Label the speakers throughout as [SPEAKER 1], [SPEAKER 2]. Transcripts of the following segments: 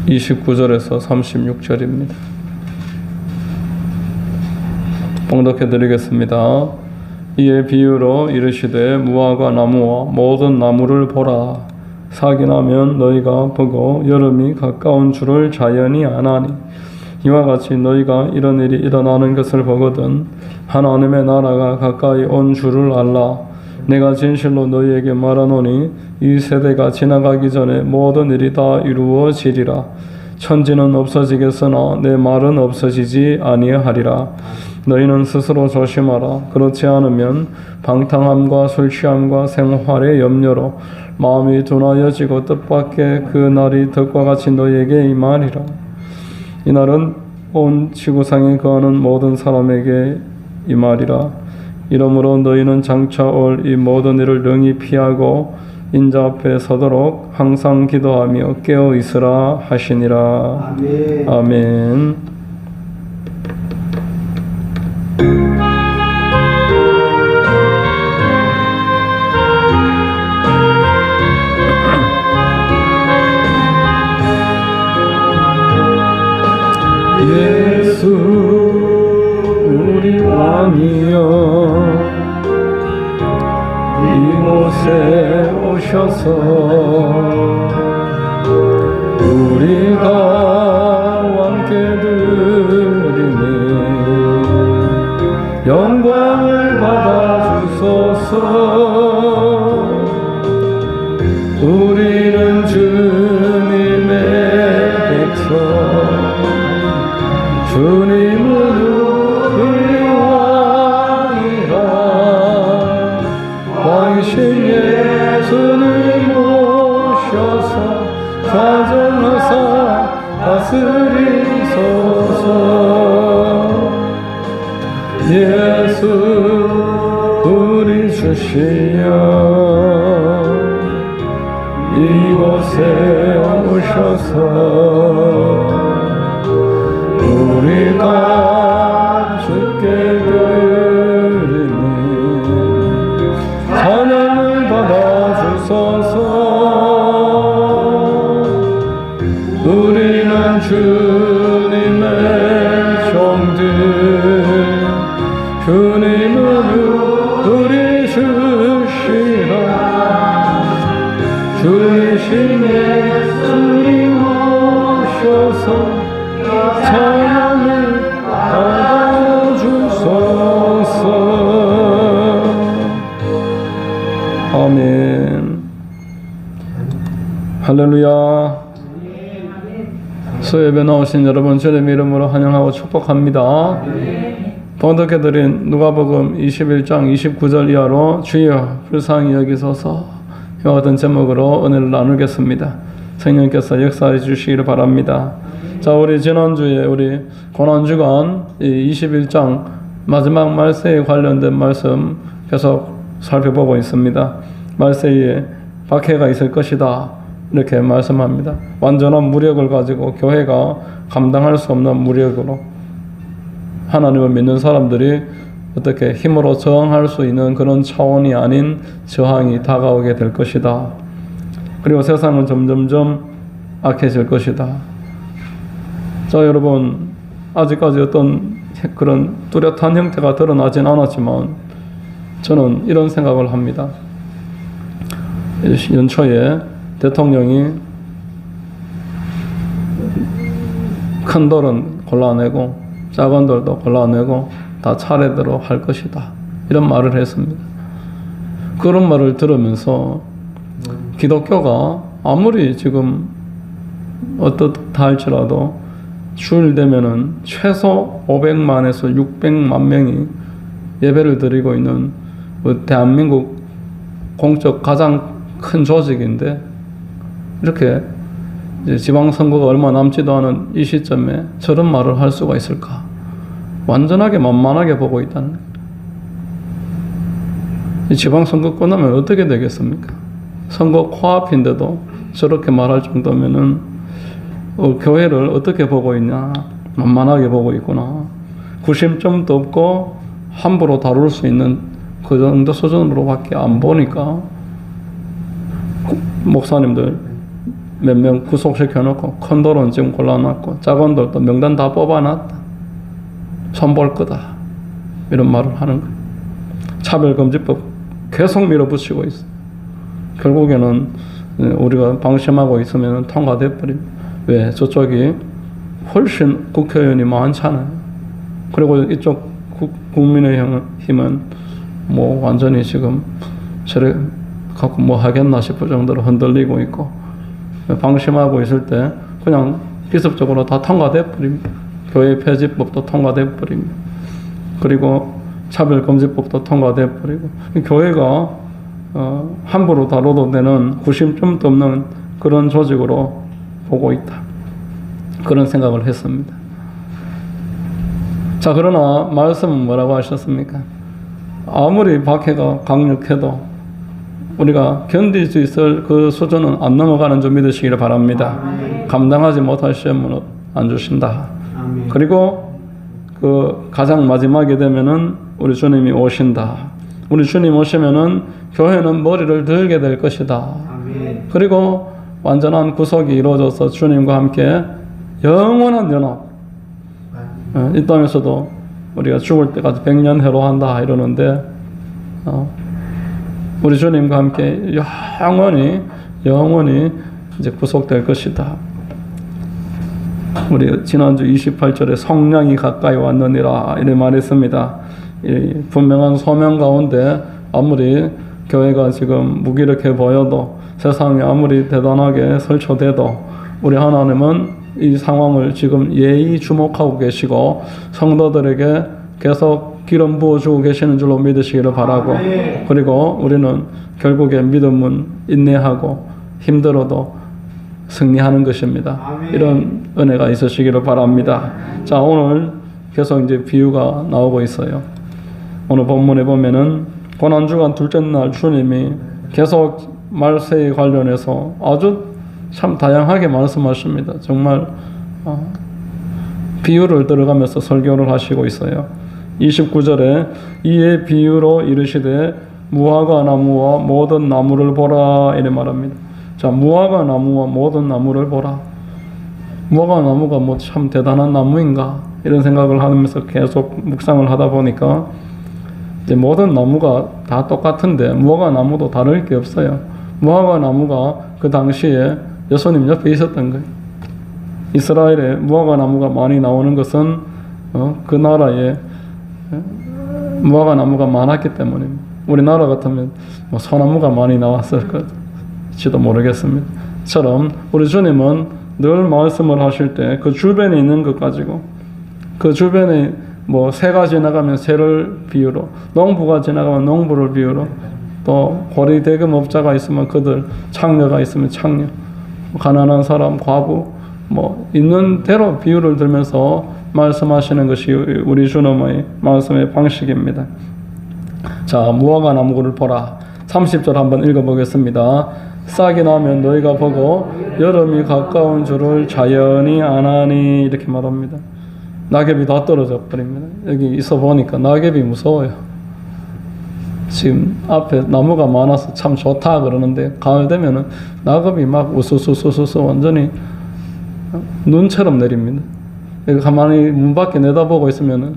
[SPEAKER 1] 29절에서 36절입니다. 봉독해 드리겠습니다. 이에 비유로 이르시되 무화과 나무와 모든 나무를 보라. 사기 나면 너희가 보고 여름이 가까운 줄을 자연히 아나니 이와 같이 너희가 이런 일이 일어나는 것을 보거든 하나님의 나라가 가까이 온 줄을 알라. 내가 진실로 너희에게 말하노니 이 세대가 지나가기 전에 모든 일이 다 이루어지리라. 천지는 없어지겠으나 내 말은 없어지지 아니하리라. 너희는 스스로 조심하라. 그렇지 않으면 방탕함과 술취함과 생활의 염려로 마음이 둔하여지고 뜻밖의 그 날이 덕과 같이 너희에게 임하리라. 이날은 온 지구상에 거하는 모든 사람에게 임하리라. 이러므로 너희는 장차 올 이 모든 일을 능히 피하고 인자 앞에 서도록 항상 기도하며 깨어 있으라 하시니라.
[SPEAKER 2] 아멘.
[SPEAKER 1] 아멘. 예수 우리 왕이여 이곳에 오셔서 우리가 왕께 드리니 영광을 받아 주소서. 우리는 주님의 백성 주님은 우리 왕이라. 왕이신 예수를 모셔서 좌정하사 다스리소서. 예수 우리 주시여 이곳에 오셔서 우리가 주께 드리니 찬양을 받아 주소서. 우리는 주님의 종들 주님은 우리 주시라. 주이신 예수님 오셔서 찬양을 받아주소서. 아멘. 할렐루야. 수예배 나오신 여러분 주님 이름으로 환영하고 축복합니다. 봉독해드린 누가복음 21장 29절 이하로 주여 불쌍히 여기소서 이와 같은 제목으로 은혜를 나누겠습니다. 성령께서 역사해 주시기를 바랍니다. 자, 우리 지난주에 우리 고난주간 21장 마지막 말세에 관련된 말씀 계속 살펴보고 있습니다. 말세에 박해가 있을 것이다 이렇게 말씀합니다. 완전한 무력을 가지고 교회가 감당할 수 없는 무력으로 하나님을 믿는 사람들이 어떻게 힘으로 저항할 수 있는 그런 차원이 아닌 저항이 다가오게 될 것이다. 그리고 세상은 점점점 악해질 것이다. 자, 여러분 아직까지 어떤 그런 뚜렷한 형태가 드러나진 않았지만 저는 이런 생각을 합니다. 연초에 대통령이 큰 돌은 골라내고 작은 돌도 골라내고 다 차례대로 할 것이다 이런 말을 했습니다. 그런 말을 들으면서 기독교가 아무리 지금 어떻다 할지라도 주일 되면은 최소 500만에서 600만 명이 예배를 드리고 있는 대한민국 공적 가장 큰 조직인데 이렇게 이제 지방선거가 얼마 남지도 않은 이 시점에 저런 말을 할 수가 있을까? 완전하게 만만하게 보고 있다는 거예요. 지방선거 끝나면 어떻게 되겠습니까? 선거 코앞인데도 저렇게 말할 정도면은 교회를 어떻게 보고 있냐? 만만하게 보고 있구나. 구심점도 없고 함부로 다룰 수 있는 그 정도 수준으로밖에 안 보니까 목사님들 몇 명 구속시켜놓고 큰 돌은 지금 골라놨고 작은 돌도 명단 다 뽑아놨다. 손볼 거다. 이런 말을 하는 거예요. 차별금지법 계속 밀어붙이고 있어요. 결국에는 우리가 방심하고 있으면 통과돼 버립니다. 왜? 저쪽이 훨씬 국회의원이 많잖아요. 그리고 이쪽 국민의힘은 뭐 완전히 지금 저래 갖고 뭐 하겠나 싶을 정도로 흔들리고 있고, 방심하고 있을 때 그냥 기습적으로 다 통과돼 버립니다. 교회 폐지법도 통과돼 버립니다. 그리고 차별금지법도 통과돼 버리고, 교회가 함부로 다뤄도 되는 구심점도 없는 그런 조직으로 보고 있다. 그런 생각을 했습니다. 자, 그러나 말씀은 뭐라고 하셨습니까? 아무리 박해가 강력해도 우리가 견딜 수 있을 그 수준은 안 넘어가는 줄 믿으시기를 바랍니다. 감당하지 못할 시험은 안 주신다. 그리고 그 가장 마지막에 되면은 우리 주님이 오신다. 우리 주님 오시면은 교회는 머리를 들게 될 것이다. 그리고 완전한 구속이 이루어져서 주님과 함께 영원한 연합, 이 땅에서도 우리가 죽을 때까지 100년 해로한다 이러는데, 우리 주님과 함께 영원히 이제 구속될 것이다. 우리 지난주 28절에 성령이 가까이 왔느니라 이렇게 말했습니다. 이 분명한 소명 가운데 아무리 교회가 지금 무기력해 보여도, 세상이 아무리 대단하게 설쳐돼도 우리 하나님은 이 상황을 지금 예의 주목하고 계시고 성도들에게 계속 기름 부어주고 계시는 줄로 믿으시기를 바라고, 그리고 우리는 결국에 믿음은 인내하고 힘들어도 승리하는 것입니다. 이런 은혜가 있으시기를 바랍니다. 자, 오늘 계속 이제 비유가 나오고 있어요. 오늘 본문에 보면은 고난주간 둘째 날 주님이 계속 말세에 관련해서 아주 참 다양하게 말씀하십니다. 정말 비유를 들어가면서 설교를 하시고 있어요. 29절에 이에 비유로 이르시되 무화과 나무와 모든 나무를 보라 이래 말합니다. 자, 무화과 나무와 모든 나무를 보라. 무화과 나무가 뭐 참 대단한 나무인가 이런 생각을 하면서 계속 묵상을 하다 보니까 이제 모든 나무가 다 똑같은데 무화과 나무도 다를 게 없어요. 무화과 나무가 그 당시에 예수님 옆에 있었던 거예요. 이스라엘에 무화과 나무가 많이 나오는 것은 그 나라에 무화과 나무가 많았기 때문입니다. 우리나라 같으면 뭐 소나무가 많이 나왔을지도 모르겠습니다. 처럼 우리 주님은 늘 말씀을 하실 때 그 주변에 있는 것 가지고, 그 주변에 뭐 새가 지나가면 새를 비유로, 농부가 지나가면 농부를 비유로, 또 고리 대금업자가 있으면 그들, 창녀가 있으면 창녀, 가난한 사람, 과부, 뭐 있는 대로 비유를 들면서 말씀하시는 것이 우리 주님의 말씀의 방식입니다. 자, 무화과 나무를 보라. 30절 한번 읽어보겠습니다. 싹이 나면 너희가 보고 여름이 가까운 줄을 자연히 아나니 이렇게 말합니다. 낙엽이 다 떨어져 버립니다. 여기 있어 보니까 낙엽이 무서워요. 지금 앞에 나무가 많아서 참 좋다 그러는데 가을 되면은 낙엽이 막 우수수수수 완전히 눈처럼 내립니다. 가만히 문 밖에 내다보고 있으면은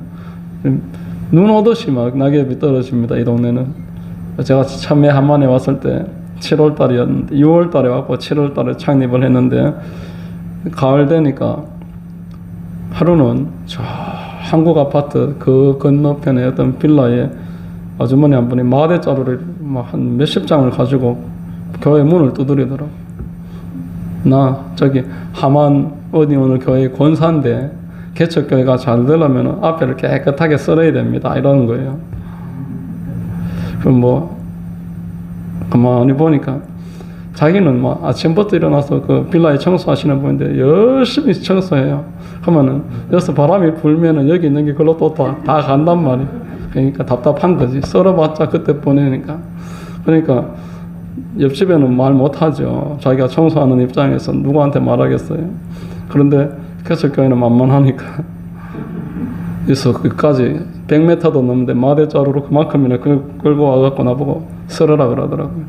[SPEAKER 1] 눈 오듯이 막 낙엽이 떨어집니다. 이 동네는. 제가 참외 한만에 왔을 때 7월 달이었는데 6월 달에 왔고 7월 달에 창립을 했는데, 가을 되니까 하루는 저 한국 아파트 그 건너편에 어떤 빌라에 아주머니 한 분이 마대자루를 막 한 몇십 장을 가지고 교회 문을 두드리더라고. 나 저기 하만 어디 오늘 교회 권사인데 개척교회가 잘 되려면 앞에를 깨끗하게 썰어야 됩니다. 이러는 거예요. 그럼 뭐 가만히 보니까 자기는 뭐 아침부터 일어나서 그 빌라에 청소하시는 분인데 열심히 청소해요. 그러면은 여기서 바람이 불면은 여기 있는 게 그걸로 또 다 간단 말이에요. 그러니까 답답한 거지. 썰어봤자 그때 보내니까. 그러니까 옆집에는 말 못하죠. 자기가 청소하는 입장에서 누구한테 말하겠어요. 그런데 개척교회는 만만하니까 그래서 그까지 100m도 넘는데 마대자루로 그만큼이나 끌고 와갖고 나보고 썰으라 그러더라고요.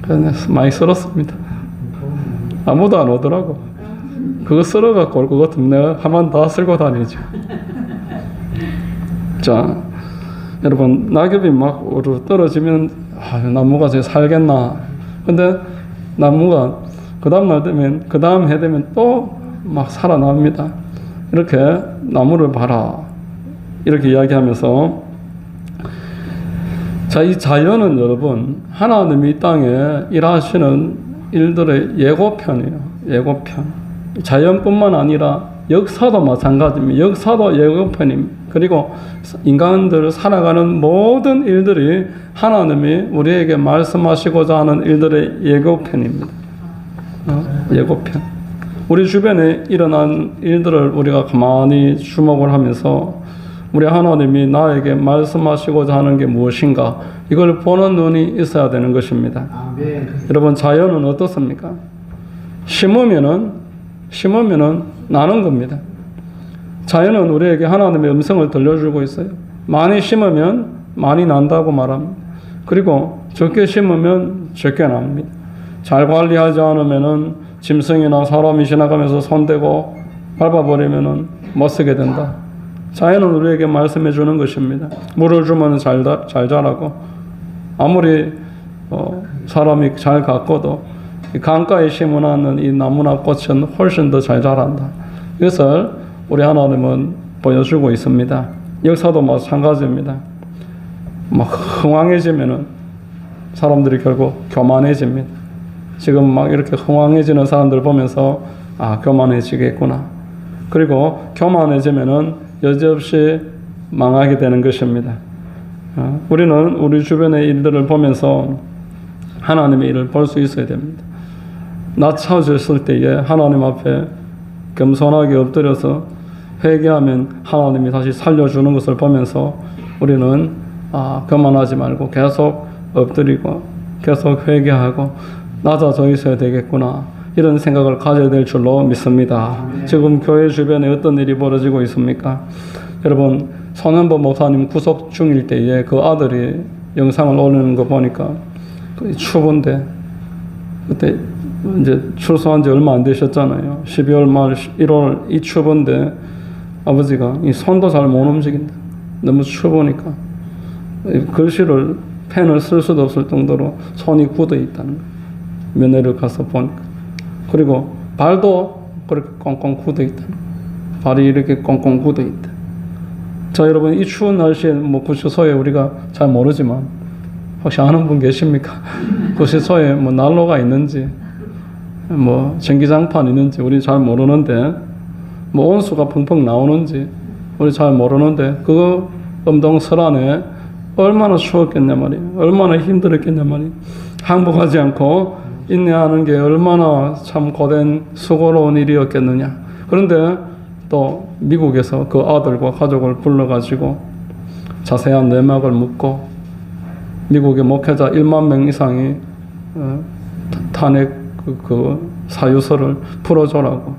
[SPEAKER 1] 그래서 많이 썰었습니다. 아무도 안 오더라고. 그거 쓸어갖고 올 것 같으면 내가 한번 다 쓸고 다니죠. 자, 여러분, 낙엽이 막 오르 떨어지면 나무가 저 살겠나. 근데 나무가 그 다음날 되면, 그 다음 해 되면 또 막 살아납니다. 이렇게 나무를 봐라. 이렇게 이야기하면서, 자, 이 자연은 여러분, 하나님이 이 땅에 일하시는 일들의 예고편이에요. 예고편. 자연뿐만 아니라 역사도 마찬가지입니다. 역사도 예고편입니다. 그리고 인간들 살아가는 모든 일들이 하나님이 우리에게 말씀하시고자 하는 일들의 예고편입니다. 예고편. 우리 주변에 일어난 일들을 우리가 가만히 주목을 하면서 우리 하나님이 나에게 말씀하시고자 하는 게 무엇인가, 이걸 보는 눈이 있어야 되는 것입니다. 여러분, 자연은 어떻습니까? 심으면은 나는 겁니다. 자연은 우리에게 하나님의 음성을 들려주고 있어요. 많이 심으면 많이 난다고 말합니다. 그리고 적게 심으면 적게 납니다. 잘 관리하지 않으면은 짐승이나 사람이 지나가면서 손대고 밟아버리면은 못 쓰게 된다. 자연은 우리에게 말씀해 주는 것입니다. 물을 주면 잘 자라고, 아무리 사람이 잘 가꿔도 강가에 심어놨는 이 나무나 꽃은 훨씬 더 잘 자란다. 이것을 우리 하나님은 보여주고 있습니다. 역사도 마찬가지입니다. 막 흥황해지면은 사람들이 결국 교만해집니다. 지금 막 이렇게 흥황해지는 사람들 보면서 교만해지겠구나. 그리고 교만해지면은 여지없이 망하게 되는 것입니다. 우리는 우리 주변의 일들을 보면서 하나님의 일을 볼 수 있어야 됩니다. 낮춰졌을 때에 하나님 앞에 겸손하게 엎드려서 회개하면 하나님이 다시 살려주는 것을 보면서 우리는 교만하지 말고 계속 엎드리고 계속 회개하고 낮아져 있어야 되겠구나, 이런 생각을 가져야 될 줄로 믿습니다. 지금 교회 주변에 어떤 일이 벌어지고 있습니까? 여러분, 손현보 목사님 구속 중일 때에 그 아들이 영상을 올리는 거 보니까 추운데, 그때 이제 출소한 지 얼마 안 되셨잖아요. 12월 말 1월 이 추운데 아버지가 이 손도 잘 못 움직인다. 너무 추우니까 글씨를 펜을 쓸 수도 없을 정도로 손이 굳어 있다는 거예요. 면회를 가서 보니까. 그리고 발도 그렇게 꽁꽁 굳어 있다. 발이 이렇게 꽁꽁 굳어 있다. 자, 여러분, 이 추운 날씨에 구치소에 우리가 잘 모르지만 혹시 아는 분 계십니까? 구치소에 난로가 있는지 전기장판 있는지 우리 잘 모르는데, 온수가 펑펑 나오는지 우리 잘 모르는데, 그 엄동설 안에 얼마나 추웠겠냐 말이에요. 얼마나 힘들었겠냐 말이에요. 항복하지 않고 인내하는 게 얼마나 참 고된 수고로운 일이었겠느냐. 그런데 또 미국에서 그 아들과 가족을 불러가지고 자세한 내막을 묻고, 미국의 목회자 1만 명 이상이 탄핵 그 사유서를 풀어줘라고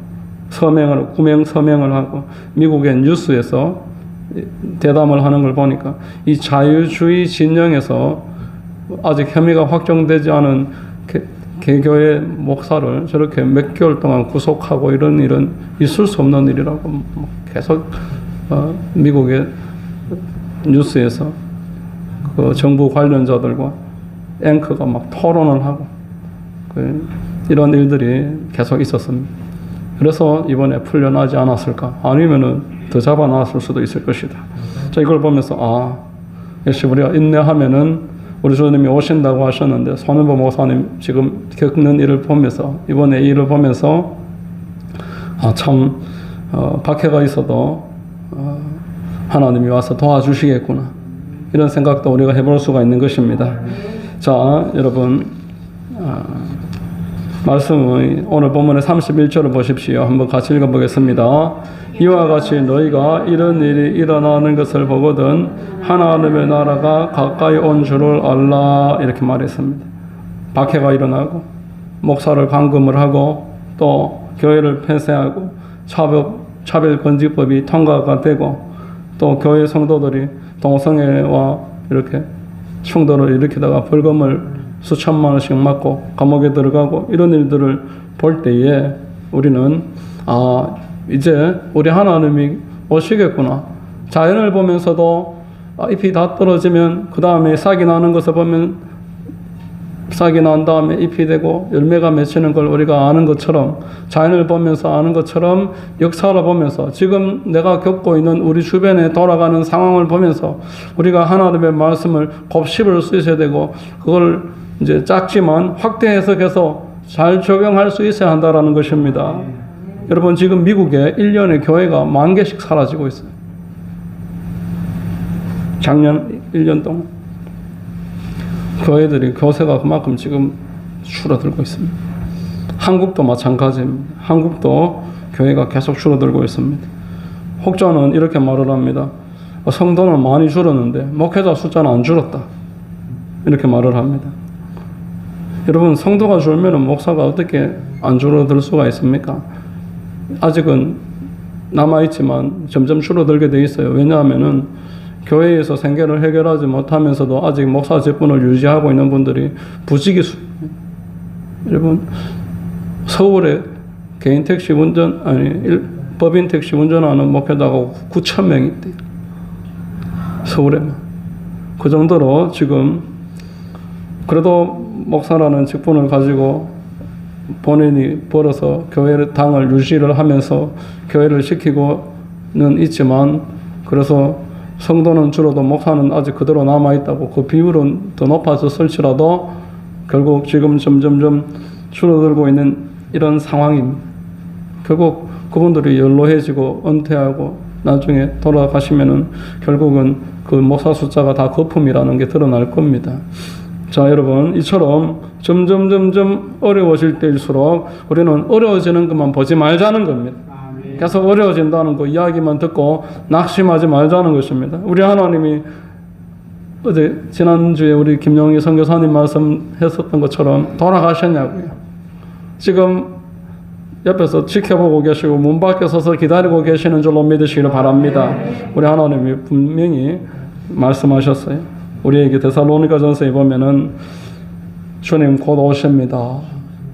[SPEAKER 1] 구명 서명을 하고, 미국의 뉴스에서 대담을 하는 걸 보니까 이 자유주의 진영에서 아직 혐의가 확정되지 않은 개교의 목사를 저렇게 몇 개월 동안 구속하고, 이런 일은 있을 수 없는 일이라고 계속 미국의 뉴스에서 그 정부 관련자들과 앵커가 막 토론을 하고, 이런 일들이 계속 있었습니다. 그래서 이번에 풀려나지 않았을까? 아니면은 더 잡아놨을 수도 있을 것이다. 자, 이걸 보면서 역시 우리가 인내하면은 우리 주님이 오신다고 하셨는데, 손현보 목사님 지금 겪는 일을 보면서, 이번에 이 일을 보면서 참 박해가 있어도 하나님이 와서 도와주시겠구나, 이런 생각도 우리가 해볼 수가 있는 것입니다. 자, 여러분, 말씀의 오늘 본문의 31절을 보십시오. 한번 같이 읽어보겠습니다. 이와 같이 너희가 이런 일이 일어나는 것을 보거든 하나님의 나라가 가까이 온 줄을 알라, 이렇게 말했습니다. 박해가 일어나고 목사를 감금을 하고 또 교회를 폐쇄하고 차별금지법이 통과가 되고, 또 교회 성도들이 동성애와 이렇게 충돌을 일으키다가 벌금을 수천만 원씩 맞고 감옥에 들어가고 이런 일들을 볼 때에 우리는 이제 우리 하나님이 오시겠구나. 자연을 보면서도 잎이 다 떨어지면 그 다음에 싹이 나는 것을 보면 싹이 난 다음에 잎이 되고 열매가 맺히는 걸 우리가 아는 것처럼, 자연을 보면서 아는 것처럼 역사를 보면서 지금 내가 겪고 있는 우리 주변에 돌아가는 상황을 보면서 우리가 하나님의 말씀을 곱씹을 수 있어야 되고, 그걸 이제 작지만 확대 해석해서 잘 적용할 수 있어야 한다라는 것입니다. 여러분, 지금 미국에 1년에 교회가 10,000개씩 사라지고 있어요. 작년 1년 동안 교회들이, 교세가 그만큼 지금 줄어들고 있습니다. 한국도 마찬가지입니다. 한국도 교회가 계속 줄어들고 있습니다. 혹자는 이렇게 말을 합니다. 성도는 많이 줄었는데 목회자 숫자는 안 줄었다, 이렇게 말을 합니다. 여러분, 성도가 줄면 목사가 어떻게 안 줄어들 수가 있습니까? 아직은 남아있지만 점점 줄어들게 돼 있어요. 왜냐하면은 교회에서 생계를 해결하지 못하면서도 아직 목사 직분을 유지하고 있는 분들이 부지기수입니다. 여러분, 서울에 개인 택시 운전, 법인 택시 운전하는 목회자가 9,000명이 있대요. 서울에만. 그 정도로 지금, 그래도 목사라는 직분을 가지고 본인이 벌어서 교회 당을 유지를 하면서 교회를 시키고는 있지만, 그래서 성도는 줄어도 목사는 아직 그대로 남아있다고, 그 비율은 더 높아졌을지라도 결국 지금 점점점 줄어들고 있는 이런 상황입니다. 결국 그분들이 연로해지고 은퇴하고 나중에 돌아가시면은 결국은 그 목사 숫자가 다 거품이라는 게 드러날 겁니다. 자, 여러분, 이처럼 점점 어려워질 때일수록 우리는 어려워지는 것만 보지 말자는 겁니다. 계속 어려워진다는 거 이야기만 듣고 낙심하지 말자는 것입니다. 우리 하나님이 어제 지난주에 우리 김영희 선교사님 말씀했었던 것처럼 돌아가셨냐고요. 지금 옆에서 지켜보고 계시고 문 밖에 서서 기다리고 계시는 줄로 믿으시기를 바랍니다. 우리 하나님이 분명히 말씀하셨어요. 우리에게 데살로니가전서에 보면은 주님 곧 오십니다.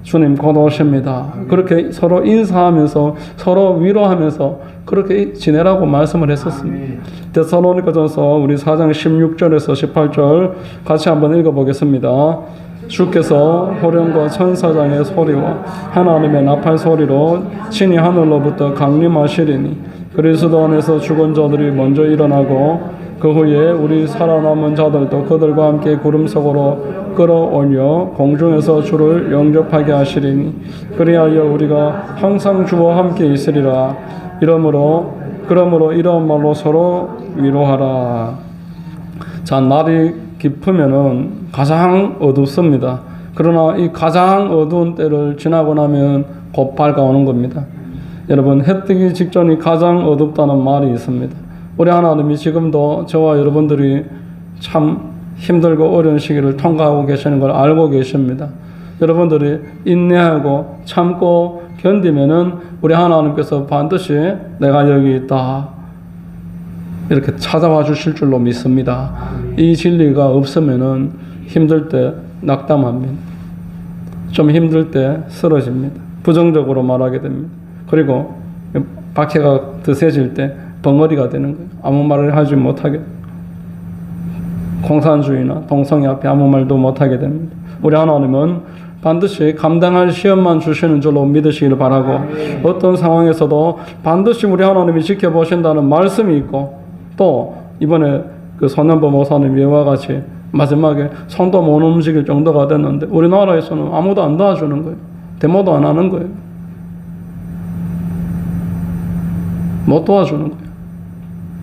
[SPEAKER 1] 주님 곧 오십니다. 그렇게 서로 인사하면서 서로 위로하면서 그렇게 지내라고 말씀을 했었습니다. 데살로니가전서 우리 4장 16절에서 18절 같이 한번 읽어보겠습니다. 주께서 호령과 천사장의 소리와 하나님의 나팔 소리로 친히 하늘로부터 강림하시리니 그리스도 안에서 죽은 자들이 먼저 일어나고 그 후에 우리 살아남은 자들도 그들과 함께 구름 속으로 끌어올려 공중에서 주를 영접하게 하시리니 그리하여 우리가 항상 주와 함께 있으리라. 그러므로 이런 말로 서로 위로하라. 자, 날이 깊으면은 가장 어둡습니다. 그러나 이 가장 어두운 때를 지나고 나면 곧 밝아오는 겁니다. 여러분, 해 뜨기 직전이 가장 어둡다는 말이 있습니다. 우리 하나님이 지금도 저와 여러분들이 참 힘들고 어려운 시기를 통과하고 계시는 걸 알고 계십니다. 여러분들이 인내하고 참고 견디면은 우리 하나님께서 반드시 내가 여기 있다 이렇게 찾아와 주실 줄로 믿습니다. 이 진리가 없으면은 힘들 때 낙담합니다. 좀 힘들 때 쓰러집니다. 부정적으로 말하게 됩니다. 그리고 박해가 더 세질 때 벙어리가 되는 거예요. 아무 말을 하지 못하게, 공산주의나 동성애 앞에 아무 말도 못하게 됩니다. 우리 하나님은 반드시 감당할 시험만 주시는 줄로 믿으시기를 바라고, 어떤 상황에서도 반드시 우리 하나님이 지켜보신다는 말씀이 있고, 또 이번에 그 손현보 목사님 예와 같이 마지막에 손도 못 움직일 정도가 됐는데 우리나라에서는 아무도 안 도와주는 거예요. 데모도 안 하는 거예요. 못 도와주는 거예요.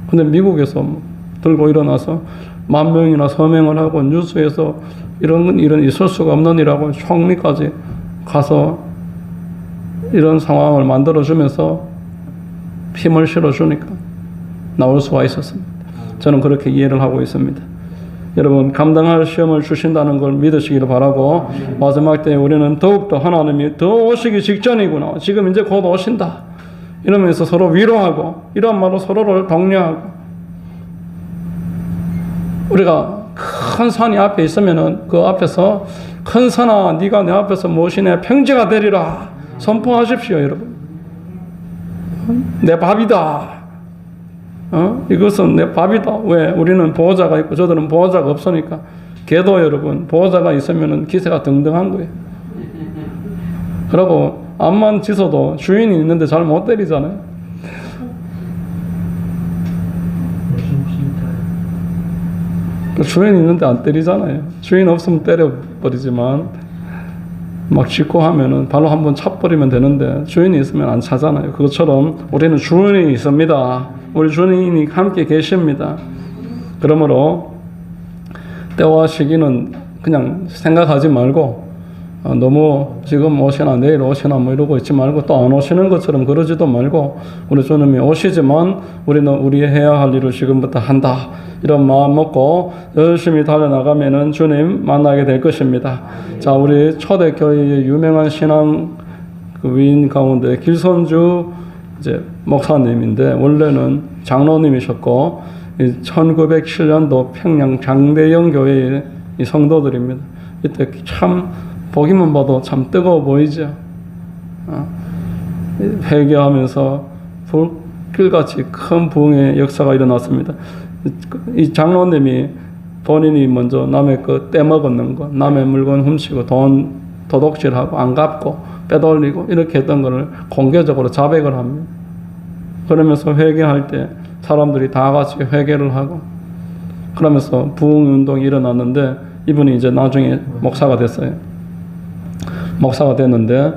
[SPEAKER 1] 근데 미국에서 들고 일어나서 10,000명이나 서명을 하고 뉴스에서 이런 일은 있을 수가 없는 일하고 총리까지 가서 이런 상황을 만들어주면서 힘을 실어주니까 나올 수가 있었습니다. 저는 그렇게 이해를 하고 있습니다. 여러분, 감당할 시험을 주신다는 걸 믿으시기를 바라고, 마지막 때에 우리는 더욱더 하나님이 더 오시기 직전이구나, 지금 이제 곧 오신다 이러면서 서로 위로하고, 이런 말로 서로를 독려하고, 우리가 큰 산이 앞에 있으면은 그 앞에서 큰 선아 네가 내 앞에서 무엇이 내 평지가 되리라 선포하십시오. 여러분, 내 밥이다. 이것은 내 밥이다. 왜? 우리는 보호자가 있고 저들은 보호자가 없으니까. 개도 여러분 보호자가 있으면 기세가 등등한 거예요. 그리고 암만 짖어도 주인이 있는데 잘 못 때리잖아요. 주인 있는데 안 때리잖아요. 주인 없으면 때려버리지만 막 짖고 하면은 바로 한번 차버리면 되는데 주인이 있으면 안 차잖아요. 그것처럼 우리는 주인이 있습니다. 우리 주인이 함께 계십니다. 그러므로 때와 시기는 그냥 생각하지 말고 너무 지금 오시나 내일 오시나 뭐 이러고 있지 말고 또 안 오시는 것처럼 그러지도 말고 우리 주님이 오시지만 우리는 우리 해야 할 일을 지금부터 한다. 이런 마음 먹고 열심히 달려나가면은 주님 만나게 될 것입니다. 자, 우리 초대교회의 유명한 신앙 그 위인 가운데 길손주 이제 목사님인데 원래는 장로님이셨고 1907년도 평양 장대영 교회의 이 성도들입니다. 이때 참 보기만 봐도 참 뜨거워 보이죠. 회개하면서 불길같이 큰 부흥의 역사가 일어났습니다. 이 장로님이 본인이 먼저 남의 거 떼먹었는 거, 남의 물건 훔치고 돈 도둑질하고 안 갚고 빼돌리고 이렇게 했던 거를 공개적으로 자백을 합니다. 그러면서 회개할 때 사람들이 다 같이 회개를 하고 그러면서 부흥운동이 일어났는데 이분이 이제 나중에 목사가 됐어요. 목사가 됐는데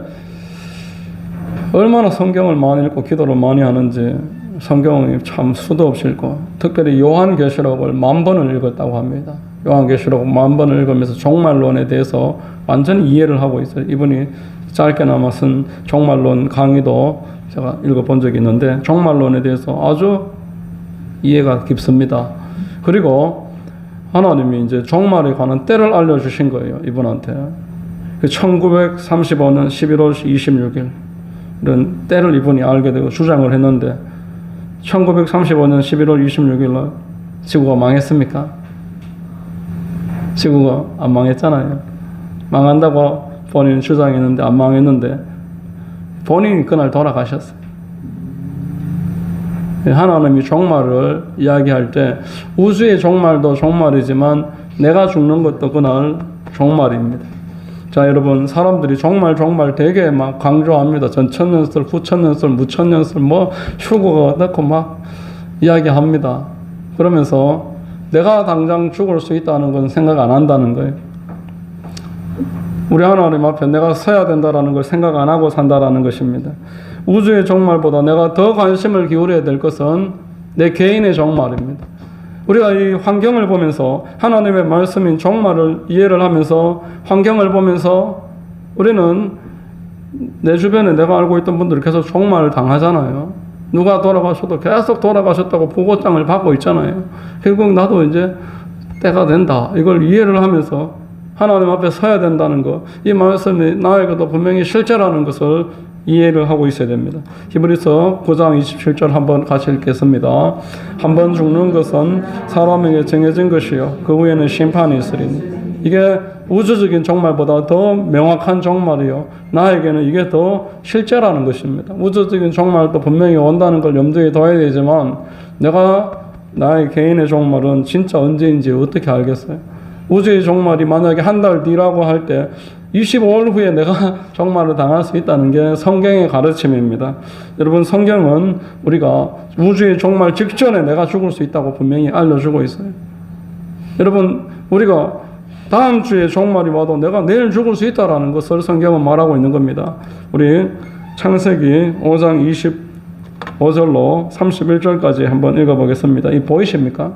[SPEAKER 1] 얼마나 성경을 많이 읽고 기도를 많이 하는지 성경이 참 수도 없이 읽고 특별히 요한계시록을 10,000번을 읽었다고 합니다. 요한계시록 10,000번을 읽으면서 종말론에 대해서 완전히 이해를 하고 있어요. 이분이 짧게나마 쓴 종말론 강의도 제가 읽어본 적이 있는데 종말론에 대해서 아주 이해가 깊습니다. 그리고 하나님이 이제 종말에 관한 때를 알려주신 거예요. 이분한테. 1935년 11월 26일 이런 때를 이분이 알게 되고 주장을 했는데 1935년 11월 26일 날 지구가 망했습니까? 지구가 안 망했잖아요. 망한다고 본인은 주장했는데 안 망했는데 본인이 그날 돌아가셨어요. 하나님이 종말을 이야기할 때 우주의 종말도 종말이지만 내가 죽는 것도 그날 종말입니다. 자, 여러분, 사람들이 종말 되게 막 강조합니다. 전천년설, 후천년설, 무천년설, 뭐 휴거가 어떻고 막 이야기합니다. 그러면서 내가 당장 죽을 수 있다는 건 생각 안 한다는 거예요. 우리 하나님 앞에 내가 서야 된다는 걸 생각 안 하고 산다라는 것입니다. 우주의 종말보다 내가 더 관심을 기울여야 될 것은 내 개인의 종말입니다. 우리가 이 환경을 보면서 하나님의 말씀인 종말을 이해를 하면서 환경을 보면서 우리는 내 주변에 내가 알고 있던 분들이 계속 종말을 당하잖아요. 누가 돌아가셔도 계속 돌아가셨다고 보고장을 받고 있잖아요. 결국 나도 이제 때가 된다. 이걸 이해를 하면서 하나님 앞에 서야 된다는 것, 이 말씀이 나에게도 분명히 실제라는 것을 이해를 하고 있어야 됩니다. 히브리서 9장 27절 한번 같이 읽겠습니다. 한번 죽는 것은 사람에게 정해진 것이요 그 후에는 심판이 있으리니 이게 우주적인 종말보다 더 명확한 종말이요 나에게는 이게 더 실제라는 것입니다. 우주적인 종말도 분명히 온다는 걸 염두에 둬야 되지만 내가 나의 개인의 종말은 진짜 언제인지 어떻게 알겠어요? 우주의 종말이 만약에 한 달 뒤라고 할 때 25일 후에 내가 종말을 당할 수 있다는 게 성경의 가르침입니다. 여러분, 성경은 우리가 우주의 종말 직전에 내가 죽을 수 있다고 분명히 알려주고 있어요. 여러분, 우리가 다음 주에 종말이 와도 내가 내일 죽을 수 있다는 것을 성경은 말하고 있는 겁니다. 우리 창세기 5장 25절로 31절까지 한번 읽어보겠습니다. 이 보이십니까?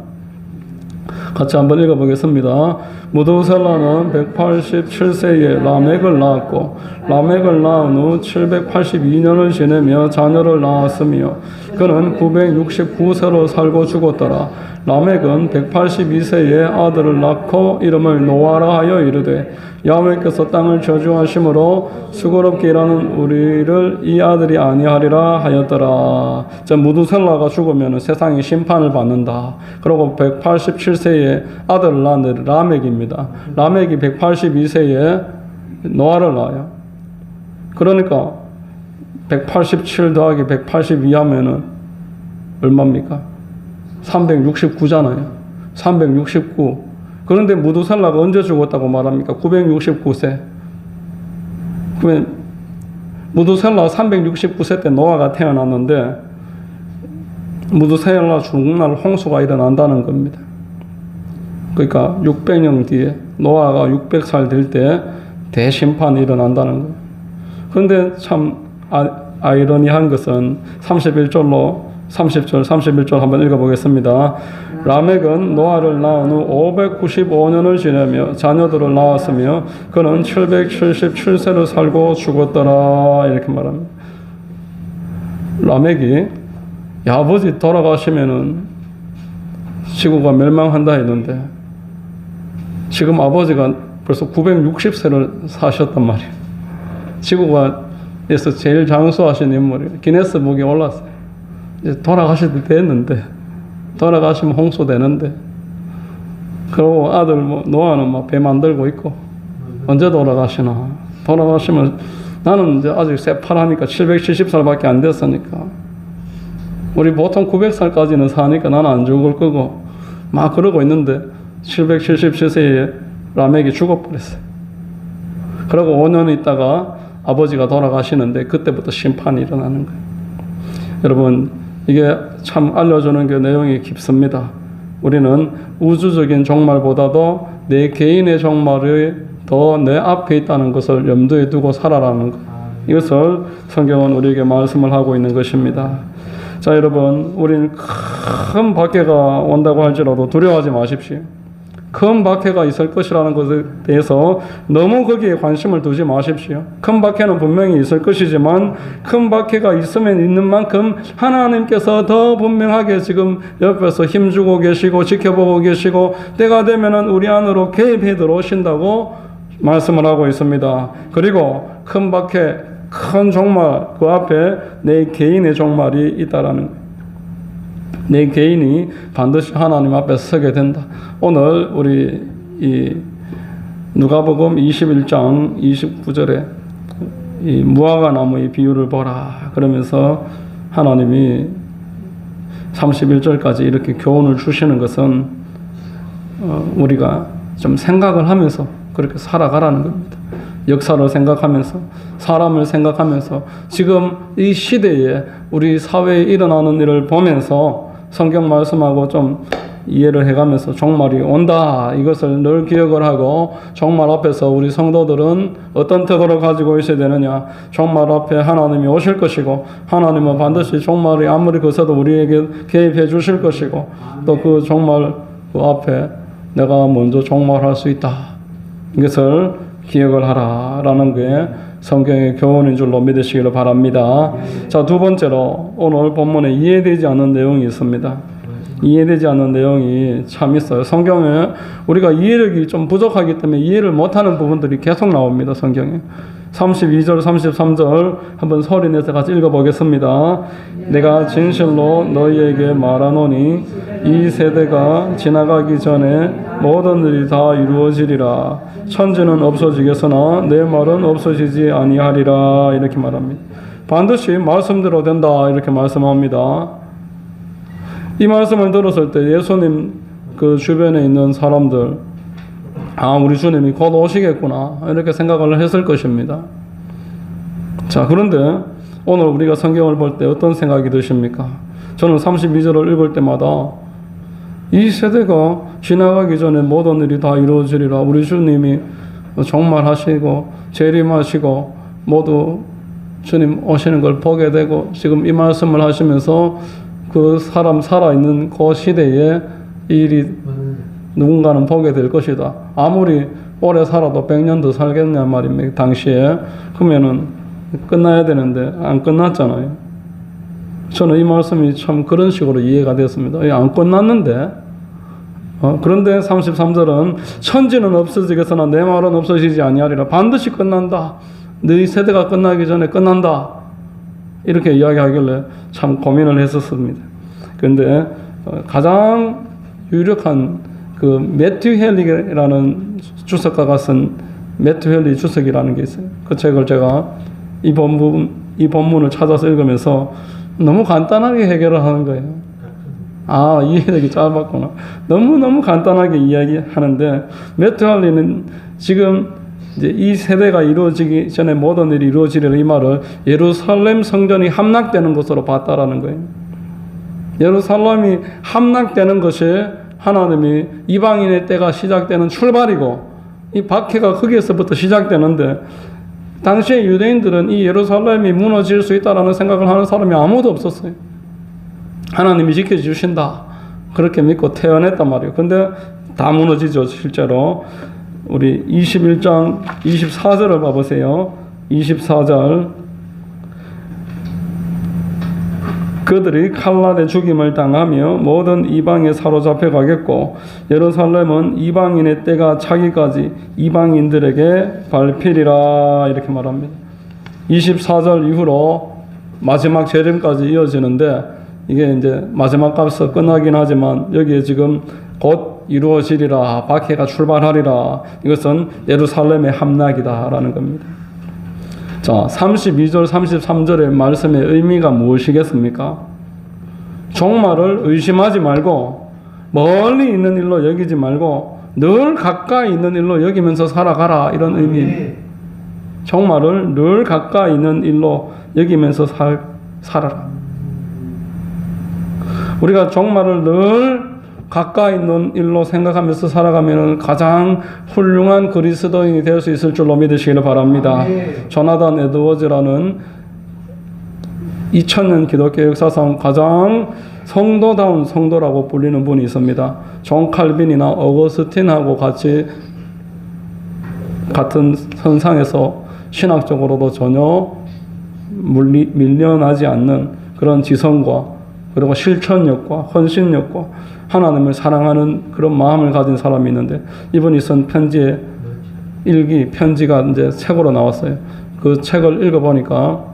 [SPEAKER 1] 같이 한번 읽어보겠습니다. 무두셀라는 187세에 라멕을 낳았고 라멕을 낳은 후 782년을 지내며 자녀를 낳았으며 그는 969세로 살고 죽었더라. 라멕은 182세에 아들을 낳고 이름을 노아라 하여 이르되 야훼께서 땅을 저주하심으로 수고롭게 일하는 우리를 이 아들이 아니하리라 하였더라. 저 무두셀라가 죽으면 세상이 심판을 받는다. 그리고 187세에 아들을 낳은 라멕입니다. 라멕이 182세에 노아를 낳아요. 그러니까 187 더하기 182 하면은 얼마입니까? 369잖아요. 369. 그런데 무두살라가 언제 죽었다고 말합니까? 969세. 그러면 무두살라 369세 때 노아가 태어났는데 무두살라 죽은 날 홍수가 일어난다는 겁니다. 그러니까 600년 뒤에 노아가 600살 될 때 대심판이 일어난다는 거예요. 그런데 참 아이러니한 것은 31절로 30절, 31절 한번 읽어보겠습니다. 라멕은 노아를 낳은 후 595년을 지내며 자녀들을 낳았으며 그는 777세를 살고 죽었더라. 이렇게 말합니다. 라멕이 아버지 돌아가시면은 지구가 멸망한다 했는데 지금 아버지가 벌써 960세를 사셨단 말이에요. 지구가에서 제일 장수하신 인물이에요. 기네스북에 올랐어요. 이제 돌아가실 때 됐는데, 돌아가시면 홍수 되는데, 그리고 아들 노아는 막 배 만들고 있고, 언제 돌아가시나. 돌아가시면 나는 이제 아직 새파라니까 770살밖에 안 됐으니까, 우리 보통 900살까지는 사니까 나는 안 죽을 거고, 막 그러고 있는데, 777세에 라멕이 죽어버렸어요. 그리고 5년 있다가 아버지가 돌아가시는데, 그때부터 심판이 일어나는 거예요. 여러분, 이게 참 알려주는 게 내용이 깊습니다. 우리는 우주적인 종말보다도 내 개인의 종말이 더 내 앞에 있다는 것을 염두에 두고 살아라는 것. 이것을 성경은 우리에게 말씀을 하고 있는 것입니다. 자, 여러분, 우리는 큰 박해가 온다고 할지라도 두려워하지 마십시오. 큰 박해가 있을 것이라는 것에 대해서 너무 거기에 관심을 두지 마십시오. 큰 박해는 분명히 있을 것이지만 큰 박해가 있으면 있는 만큼 하나님께서 더 분명하게 지금 옆에서 힘주고 계시고 지켜보고 계시고 때가 되면은 우리 안으로 개입해 들어오신다고 말씀을 하고 있습니다. 그리고 큰 박해, 큰 종말 그 앞에 내 개인의 종말이 있다라는 거예요. 내 개인이 반드시 하나님 앞에 서게 된다. 오늘 우리 이 누가복음 21장 29절에 이 무화과 나무의 비유를 보라 그러면서 하나님이 31절까지 이렇게 교훈을 주시는 것은 우리가 좀 생각을 하면서 그렇게 살아가라는 겁니다. 역사를 생각하면서 사람을 생각하면서 지금 이 시대에 우리 사회에 일어나는 일을 보면서 성경 말씀하고 좀 이해를 해가면서 종말이 온다 이것을 늘 기억을 하고 종말 앞에서 우리 성도들은 어떤 태도를 가지고 있어야 되느냐. 종말 앞에 하나님이 오실 것이고 하나님은 반드시 종말이 아무리 거쳐도 우리에게 개입해 주실 것이고 또 그 종말 그 앞에 내가 먼저 종말할 수 있다. 이것을 기억을 하라라는 게 성경의 교훈인 줄로 믿으시기를 바랍니다. 자, 두 번째로 오늘 본문에 이해되지 않는 내용이 있습니다. 이해되지 않는 내용이 참 있어요. 성경에 우리가 이해력이 좀 부족하기 때문에 이해를 못하는 부분들이 계속 나옵니다. 성경에 32절 33절 한번 소리내서 같이 읽어보겠습니다. 내가 진실로 너희에게 말하노니 이 세대가 지나가기 전에 모든 일이 다 이루어지리라. 천지는 없어지겠으나 내 말은 없어지지 아니하리라. 이렇게 말합니다. 반드시 말씀대로 된다. 이렇게 말씀합니다. 이 말씀을 들었을 때 예수님 그 주변에 있는 사람들 우리 주님이 곧 오시겠구나 이렇게 생각을 했을 것입니다. 자, 그런데 오늘 우리가 성경을 볼 때 어떤 생각이 드십니까? 저는 32절을 읽을 때마다 이 세대가 지나가기 전에 모든 일이 다 이루어지리라. 우리 주님이 종말하시고 재림하시고 모두 주님 오시는 걸 보게 되고 지금 이 말씀을 하시면서 그 사람 살아있는 그 시대에 이 일이 누군가는 보게 될 것이다. 아무리 오래 살아도 100년 더 살겠냐 말입니다. 당시에. 그러면은 끝나야 되는데 안 끝났잖아요. 저는 이 말씀이 참 그런 식으로 이해가 됐습니다. 안 끝났는데 그런데 33절은 천지는 없어지겠으나 내 말은 없어지지 아니하리라. 반드시 끝난다. 너희 세대가 끝나기 전에 끝난다. 이렇게 이야기하길래 참 고민을 했었습니다. 그런데 가장 유력한 그 매튜 헬릭이라는 주석가가 쓴 매튜 헬릭 주석이라는 게 있어요. 그 책을 제가 이 본문을 찾아서 읽으면서 너무 간단하게 해결을 하는 거예요. 이해력이 짧았구나. 너무너무 간단하게 이야기하는데, 매튜 헬릭은 지금 이제 이 세대가 이루어지기 전에 모든 일이 이루어지리라, 이 말을 예루살렘 성전이 함락되는 것으로 봤다라는 거예요. 예루살렘이 함락되는 것이 하나님이 이방인의 때가 시작되는 출발이고, 이 박해가 거기에서부터 시작되는데, 당시에 유대인들은 이 예루살렘이 무너질 수 있다라는 생각을 하는 사람이 아무도 없었어요. 하나님이 지켜주신다, 그렇게 믿고 태어났단 말이에요. 근데 다 무너지죠, 실제로. 우리 21장 24절을 봐보세요. 24절. 그들이 칼날에 죽임을 당하며 모든 이방에 사로잡혀 가겠고, 예루살렘은 이방인의 때가 차기까지 이방인들에게 밟히리라, 이렇게 말합니다. 24절 이후로 마지막 재림까지 이어지는데, 이게 이제 마지막 값서 끝나긴 하지만 여기에 지금 곧 이루어지리라, 박해가 출발하리라, 이것은 예루살렘의 함락이다라는 겁니다. 자, 32절 33절의 말씀의 의미가 무엇이겠습니까? 종말을 의심하지 말고 멀리 있는 일로 여기지 말고 늘 가까이 있는 일로 여기면서 살아가라, 이런 의미입니다. 종말을 늘 가까이 있는 일로 여기면서 살아라. 우리가 종말을 늘 가까이 있는 일로 생각하면서 살아가면 가장 훌륭한 그리스도인이 될 수 있을 줄로 믿으시기를 바랍니다. 조나단 에드워즈라는 2000년 기독교 역사상 가장 성도다운 성도라고 불리는 분이 있습니다. 존 칼빈이나 어거스틴하고 같은 선상에서 신학적으로도 전혀 밀려나지 않는 그런 지성과, 그리고 실천력과 헌신력과 하나님을 사랑하는 그런 마음을 가진 사람이 있는데, 이분이 쓴 편지의 편지가 이제 책으로 나왔어요. 그 책을 읽어보니까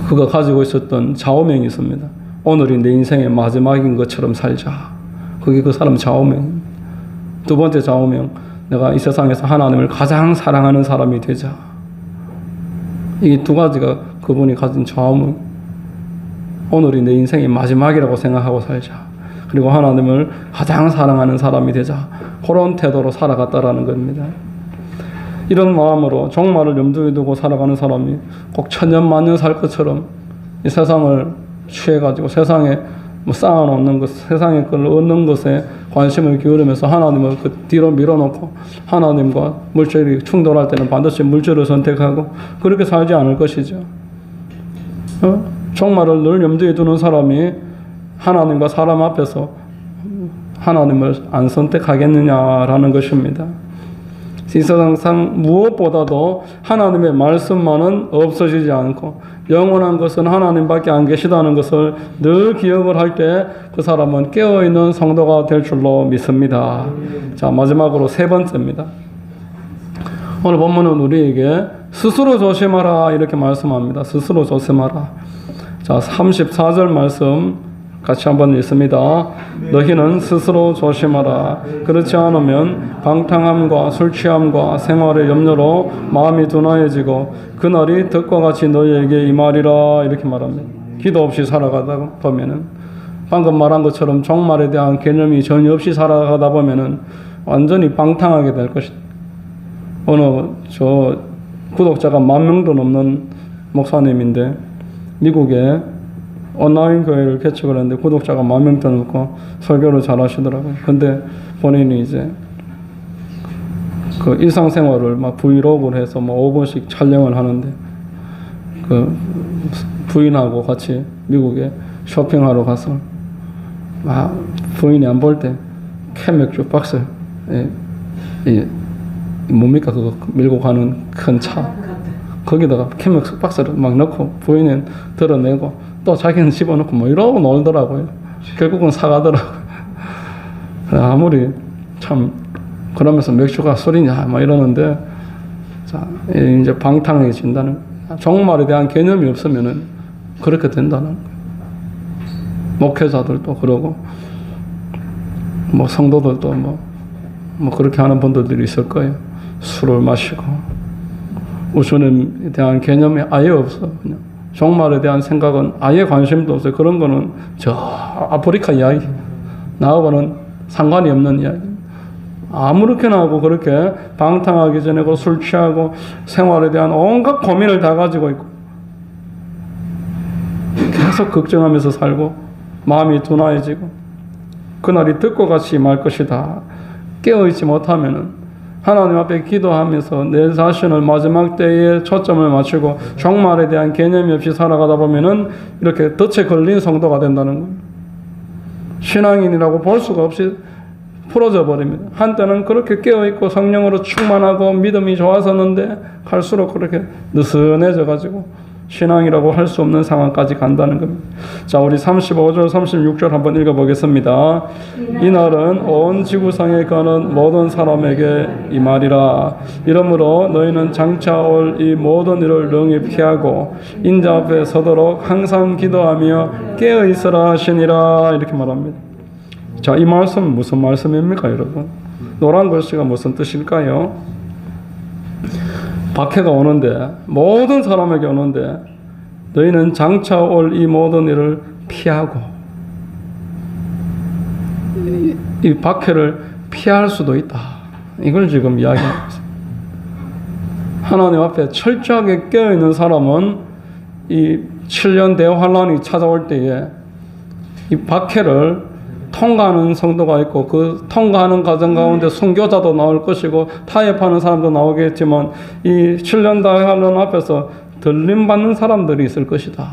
[SPEAKER 1] 그가 가지고 있었던 좌우명이 있습니다. 오늘이 내 인생의 마지막인 것처럼 살자. 그게 그 사람 좌우명. 두 번째 좌우명, 내가 이 세상에서 하나님을 가장 사랑하는 사람이 되자. 이 두 가지가 그분이 가진 좌우명. 오늘이 내 인생의 마지막이라고 생각하고 살자. 그리고 하나님을 가장 사랑하는 사람이 되자. 그런 태도로 살아갔다라는 겁니다. 이런 마음으로 종말을 염두에 두고 살아가는 사람이 꼭 천년만년 살 것처럼 이 세상을 취해가지고 세상에 쌓아놓는 것, 세상의 걸 얻는 것에 관심을 기울이면서 하나님을 그 뒤로 밀어놓고 하나님과 물질이 충돌할 때는 반드시 물질을 선택하고 그렇게 살지 않을 것이죠. 종말을 늘 염두에 두는 사람이 하나님과 사람 앞에서 하나님을 안 선택하겠느냐라는 것입니다. 이 세상상 무엇보다도 하나님의 말씀만은 없어지지 않고 영원한 것은 하나님밖에 안 계시다는 것을 늘 기억을 할 때 그 사람은 깨어있는 성도가 될 줄로 믿습니다. 자, 마지막으로 세 번째입니다. 오늘 본문은 우리에게 스스로 조심하라, 이렇게 말씀합니다. 스스로 조심하라. 자, 34절 말씀 같이 한번 읽습니다. 너희는 스스로 조심하라. 그렇지 않으면 방탕함과 술취함과 생활의 염려로 마음이 둔하여지고 그날이 덕과 같이 너희에게 임하리라, 이렇게 말합니다. 기도 없이 살아가다 보면은, 방금 말한 것처럼 종말에 대한 개념이 전혀 없이 살아가다 보면은 완전히 방탕하게 될 것이다. 오늘 저 구독자가 10,000명도 넘는 목사님인데 미국에 온라인 교회를 개척을 했는데 구독자가 10,000명도 넘고 설교를 잘 하시더라고요. 근데 본인이 이제 그 일상생활을 막 브이로그를 해서 뭐 5분씩 촬영을 하는데, 그 부인하고 같이 미국에 쇼핑하러 가서 막 부인이 안 볼 때 캔맥주 박스, 뭡니까 그거 밀고 가는 큰 차, 거기다가 캔맥주 박스를 막 넣고 부인은 드러내고 또 자기는 집어넣고 뭐 이러고 놀더라고요. 결국은 사가더라고요. 아무리 참 그러면서 맥주가 술이냐 막 이러는데, 자 이제 방탕해진다는 거예요. 종말에 대한 개념이 없으면은 그렇게 된다는 거예요. 목회자들도 그러고 뭐 성도들도 뭐 그렇게 하는 분들이 있을 거예요. 술을 마시고 우주님에 대한 개념이 아예 없어. 그냥 종말에 대한 생각은 아예 관심도 없어요. 그런 거는 저 아프리카 이야기, 나하고는 상관이 없는 이야기. 아무렇게나 하고 그렇게 방탕하게 지내고 술 취하고 생활에 대한 온갖 고민을 다 가지고 있고 계속 걱정하면서 살고 마음이 둔화해지고 그날이 듣고 같이 말 것이다. 깨어있지 못하면은 하나님 앞에 기도하면서 내 자신을 마지막 때에 초점을 맞추고 종말에 대한 개념이 없이 살아가다 보면은 이렇게 덫에 걸린 성도가 된다는 거예요. 신앙인이라고 볼 수가 없이 풀어져 버립니다. 한때는 그렇게 깨어있고 성령으로 충만하고 믿음이 좋았었는데 갈수록 그렇게 느슨해져 가지고 신앙이라고 할 수 없는 상황까지 간다는 겁니다. 자, 우리 35절 36절 한번 읽어보겠습니다. 이날은 온 지구상에 가는 모든 사람에게 이 말이라. 이러므로 너희는 장차 올 이 모든 일을 능히 피하고 인자 앞에 서도록 항상 기도하며 깨어있으라 하시니라. 이렇게 말합니다. 자, 이 말씀은 무슨 말씀입니까, 여러분? 노란 글씨가 무슨 뜻일까요? 박해가 오는데, 모든 사람에게 오는데 너희는 장차 올 이 모든 일을 피하고, 이 박해를 피할 수도 있다. 이걸 지금 이야기하고 있습니다. 하나님 앞에 철저하게 깨어있는 사람은 이 7년 대환란이 찾아올 때에 이 박해를 통과하는 성도가 있고 그 통과하는 과정 가운데 순교자도 나올 것이고 타협하는 사람도 나오겠지만 이 7년 대환란 앞에서 들림받는 사람들이 있을 것이다.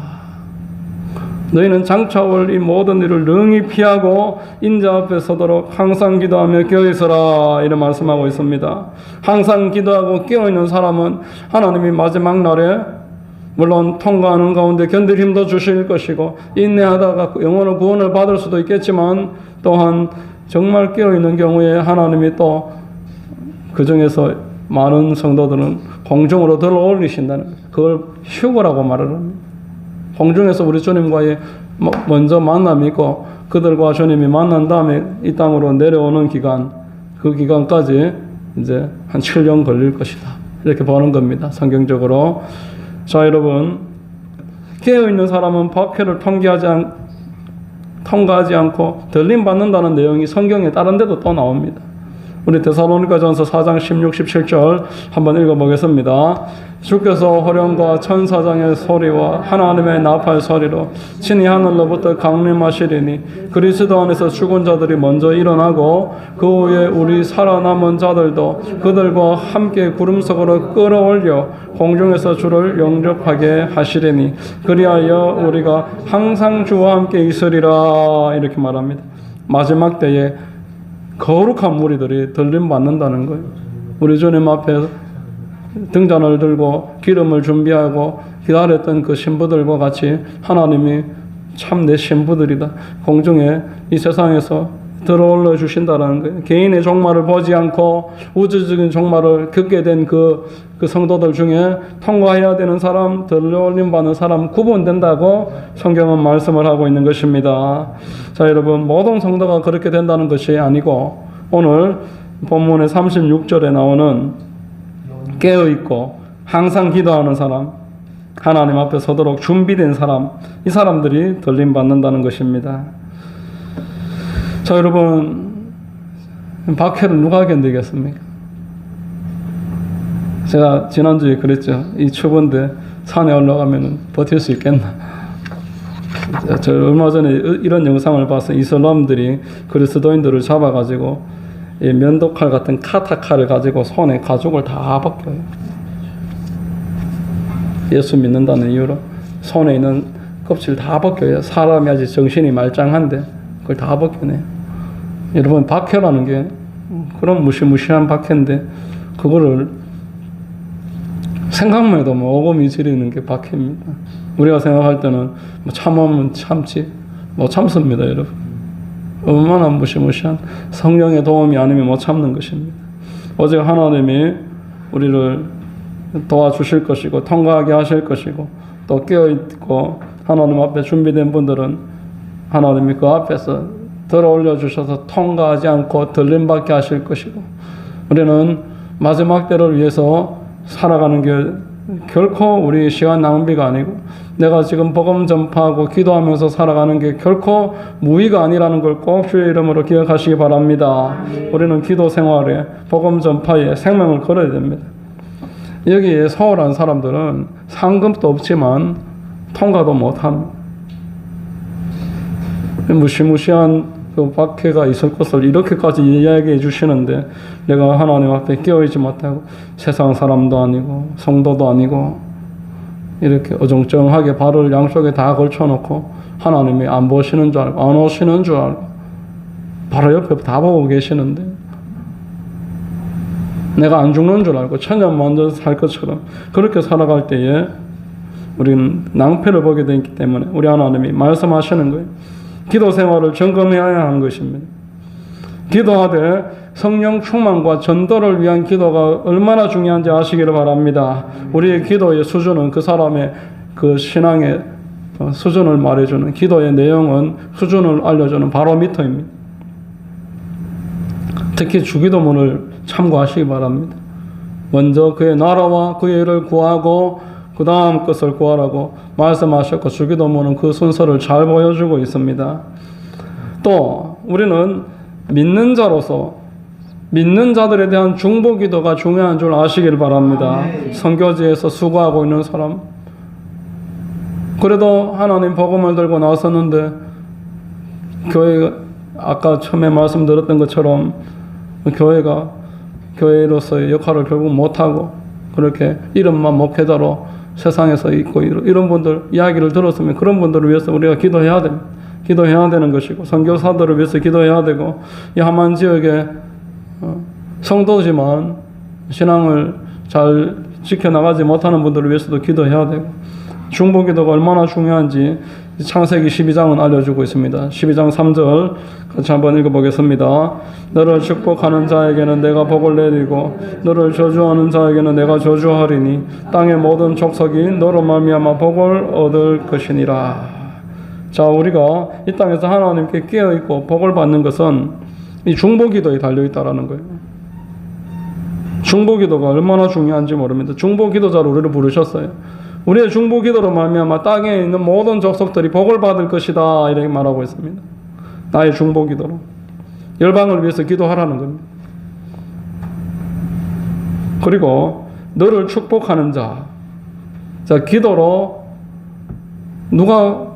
[SPEAKER 1] 너희는 장차 올 이 모든 일을 능히 피하고 인자 앞에 서도록 항상 기도하며 깨어있으라. 이런 말씀하고 있습니다. 항상 기도하고 깨어있는 사람은 하나님이 마지막 날에 물론 통과하는 가운데 견딜 힘도 주실 것이고 인내하다가 영혼의 구원을 받을 수도 있겠지만 또한 정말 깨어있는 경우에 하나님이 또 그 중에서 많은 성도들은 공중으로 들어 올리신다는, 그걸 휴거라고 말을 합니다. 공중에서 우리 주님과의 먼저 만남이 있고 그들과 주님이 만난 다음에 이 땅으로 내려오는 기간, 그 기간까지 이제 한 7년 걸릴 것이다. 이렇게 보는 겁니다. 성경적으로. 자, 여러분, 깨어있는 사람은 박해를 통과하지 않고 들림받는다는 내용이 성경에 다른 데도 또 나옵니다. 우리 데살로니가전서 4장 16, 17절 한번 읽어보겠습니다. 주께서 호령과 천사장의 소리와 하나님의 나팔 소리로 친히 하늘로부터 강림하시리니 그리스도 안에서 죽은 자들이 먼저 일어나고 그 후에 우리 살아남은 자들도 그들과 함께 구름 속으로 끌어올려 공중에서 주를 영접하게 하시리니 그리하여 우리가 항상 주와 함께 있으리라. 이렇게 말합니다. 마지막 때에 거룩한 무리들이 들림받는다는 거예요. 우리 주님 앞에 등잔을 들고 기름을 준비하고 기다렸던 그 신부들과 같이 하나님이 참 내 신부들이다. 공중에 이 세상에서 들어올려 주신다는 거예요. 개인의 종말을 보지 않고 우주적인 종말을 겪게 된 그 성도들 중에 통과해야 되는 사람, 들어올림 받는 사람 구분된다고 성경은 말씀을 하고 있는 것입니다. 자, 여러분, 모든 성도가 그렇게 된다는 것이 아니고 오늘 본문의 36절에 나오는 깨어있고 항상 기도하는 사람, 하나님 앞에 서도록 준비된 사람, 이 사람들이 들림받는다는 것입니다. 자, 여러분, 박해를 누가 견디겠습니까? 제가 지난주에 그랬죠. 이 추운데 산에 올라가면 버틸 수 있겠나? 저 얼마 전에 이런 영상을 봐서 이슬람들이 그리스도인들을 잡아가지고 이 면도칼 같은 카타칼을 가지고 손에 가죽을 다 벗겨요. 예수 믿는다는 이유로 손에 있는 껍질 다 벗겨요. 사람이 아직 정신이 말짱한데 그걸 다 벗겨내요. 여러분, 박해라는 게 그런 무시무시한 박해인데 그거를 생각만 해도 뭐 오금이 지리는 게 박해입니다. 우리가 생각할 때는 뭐 참으면 참지, 뭐 참습니다, 여러분. 얼마나 무시무시한 성령의 도움이 아니면 못 참는 것입니다. 오직 하나님이 우리를 도와주실 것이고 통과하게 하실 것이고 또 깨어있고 하나님 앞에 준비된 분들은 하나님이 그 앞에서 들어올려 주셔서 통과하지 않고 들림받게 하실 것이고 우리는 마지막 때를 위해서 살아가는 게 결코 우리 시간 낭비가 아니고 내가 지금 복음 전파하고 기도하면서 살아가는 게 결코 무의가 아니라는 걸 꼭 주의 이름으로 기억하시기 바랍니다. 우리는 기도 생활에 복음 전파에 생명을 걸어야 됩니다. 여기에 소홀한 사람들은 상금도 없지만 통과도 못합니다. 무시무시한 그 박해가 있을 것을 이렇게까지 이야기해 주시는데 내가 하나님 앞에 깨어있지 못하고 세상 사람도 아니고 성도도 아니고 이렇게 어정쩡하게 발을 양쪽에 다 걸쳐놓고 하나님이 안 보시는 줄 알고 안 오시는 줄 알고 바로 옆에 다 보고 계시는데 내가 안 죽는 줄 알고 천년만년 살 것처럼 그렇게 살아갈 때에 우리는 낭패를 보게 되기 때문에 우리 하나님이 말씀하시는 거예요. 기도 생활을 점검해야 하는 것입니다. 기도하되 성령 충만과 전도를 위한 기도가 얼마나 중요한지 아시기를 바랍니다. 우리의 기도의 수준은 그 사람의 그 신앙의 수준을 말해주는 기도의 내용은 수준을 알려주는 바로미터입니다. 특히 주기도문을 참고하시기 바랍니다. 먼저 그의 나라와 그의 일을 구하고 그 다음 것을 구하라고 말씀하셨고 주기도문은 그 순서를 잘 보여주고 있습니다. 또 우리는 믿는 자로서 믿는 자들에 대한 중보기도가 중요한 줄 아시길 바랍니다. 선교지에서 수고하고 있는 사람 그래도 하나님 복음을 들고 나섰는데 교회가 아까 처음에 말씀드렸던 것처럼 교회가 교회로서의 역할을 결국 못하고 그렇게 이름만 목회자로 세상에서 있고 이런 분들 이야기를 들었으면 그런 분들을 위해서 우리가 기도해야 됩니다. 기도해야 되는 것이고 선교사들을 위해서 기도해야 되고 이 하만 지역의 성도지만 신앙을 잘 지켜나가지 못하는 분들을 위해서도 기도해야 되고 중보기도가 얼마나 중요한지 창세기 12장은 알려주고 있습니다. 12장 3절 같이 한번 읽어보겠습니다. 너를 축복하는 자에게는 내가 복을 내리고 너를 저주하는 자에게는 내가 저주하리니 땅의 모든 족속이 너로 말미암아 복을 얻을 것이니라. 자, 우리가 이 땅에서 하나님께 깨어있고 복을 받는 것은 이 중보기도에 달려있다라는 거예요. 중보기도가 얼마나 중요한지 모릅니다. 중보기도자로 우리를 부르셨어요. 우리의 중보기도로 말미암아 땅에 있는 모든 족속들이 복을 받을 것이다 이렇게 말하고 있습니다. 나의 중보기도로 열방을 위해서 기도하라는 겁니다. 그리고 너를 축복하는 자, 자 기도로 누가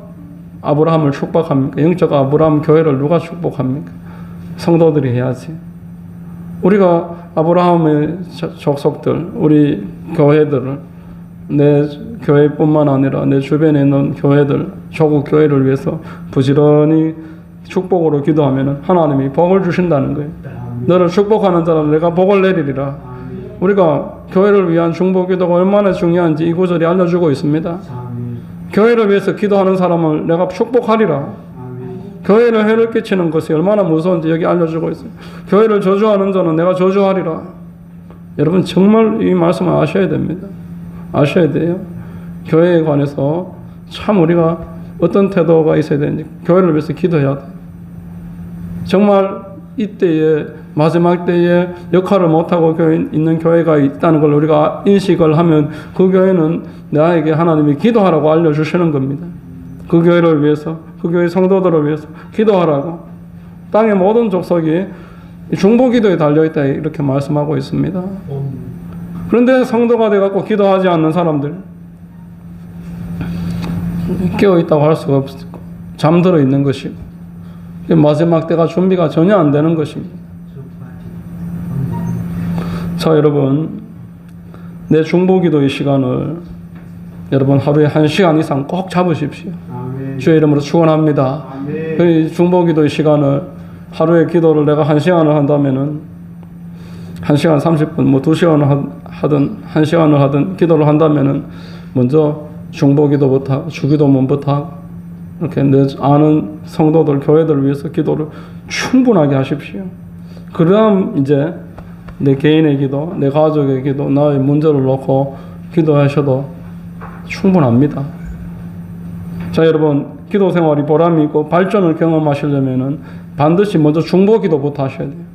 [SPEAKER 1] 아브라함을 축복합니까? 영적 아브라함 교회를 누가 축복합니까? 성도들이 해야지. 우리가 아브라함의 족속들, 우리 교회들을 내 교회뿐만 아니라 내 주변에 있는 교회들, 조국 교회를 위해서 부지런히 축복으로 기도하면 하나님이 복을 주신다는 거예요. 너를 축복하는 자는 내가 복을 내리리라. 우리가 교회를 위한 중보기도가 얼마나 중요한지 이 구절이 알려주고 있습니다. 교회를 위해서 기도하는 사람을 내가 축복하리라. 교회를 해를 끼치는 것이 얼마나 무서운지 여기 알려주고 있어요. 교회를 저주하는 자는 내가 저주하리라. 여러분 정말 이 말씀을 아셔야 됩니다. 아셔야 돼요. 교회에 관해서 참 우리가 어떤 태도가 있어야 되는지 교회를 위해서 기도해야 돼요. 정말 이때에 마지막 때에 역할을 못하고 있는 교회가 있다는 걸 우리가 인식을 하면 그 교회는 나에게 하나님이 기도하라고 알려주시는 겁니다. 그 교회를 위해서, 그 교회 성도들을 위해서 기도하라고. 땅의 모든 족속이 중보기도에 달려있다 이렇게 말씀하고 있습니다. 그런데 성도가 돼갖고 기도하지 않는 사람들 깨어있다고 할 수가 없고 잠들어 있는 것이고 마지막 때가 준비가 전혀 안 되는 것입니다. 자, 여러분 내 중보기도의 시간을 여러분 하루에 1시간 이상 꼭 잡으십시오. 아멘. 주의 이름으로 축원합니다. 그 중보기도의 시간을 하루에 기도를 내가 1시간을 한다면은 1시간 30분 뭐 2시간을 하든 1시간을 하든 기도를 한다면은 먼저 중보기도부터 하고 주기도문부터 하고 이렇게 내 아는 성도들, 교회들을 위해서 기도를 충분하게 하십시오. 그럼 이제 내 개인의 기도, 내 가족의 기도, 나의 문제를 놓고 기도하셔도 충분합니다. 자, 여러분, 기도 생활이 보람이 있고 발전을 경험하시려면은 반드시 먼저 중보 기도부터 하셔야 돼요.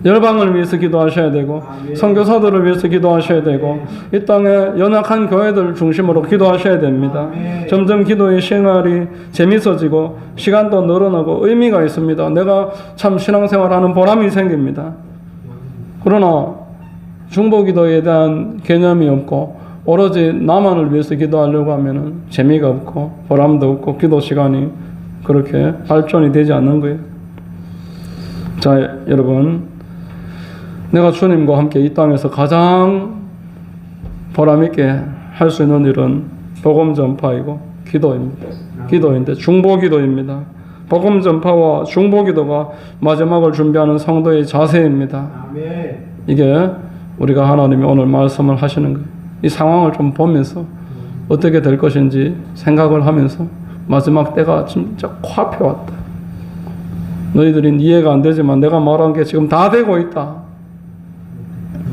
[SPEAKER 1] 열방을 위해서 기도하셔야 되고, 선교사들을 위해서 기도하셔야 되고, 이 땅에 연약한 교회들 중심으로 기도하셔야 됩니다. 점점 기도의 생활이 재밌어지고 시간도 늘어나고 의미가 있습니다. 내가 참 신앙생활하는 보람이 생깁니다. 그러나 중보 기도에 대한 개념이 없고 오로지 나만을 위해서 기도하려고 하면은 재미가 없고 보람도 없고 기도 시간이 그렇게 발전이 되지 않는 거예요. 자, 여러분, 내가 주님과 함께 이 땅에서 가장 보람있게 할 수 있는 일은 복음 전파이고 기도입니다. 기도인데 중보 기도입니다. 복음 전파와 중보 기도가 마지막을 준비하는 성도의 자세입니다. 이게 우리가 하나님이 오늘 말씀을 하시는 거예요. 이 상황을 좀 보면서 어떻게 될 것인지 생각을 하면서 마지막 때가 진짜 코앞에 왔다. 너희들이 이해가 안 되지만 내가 말한 게 지금 다 되고 있다.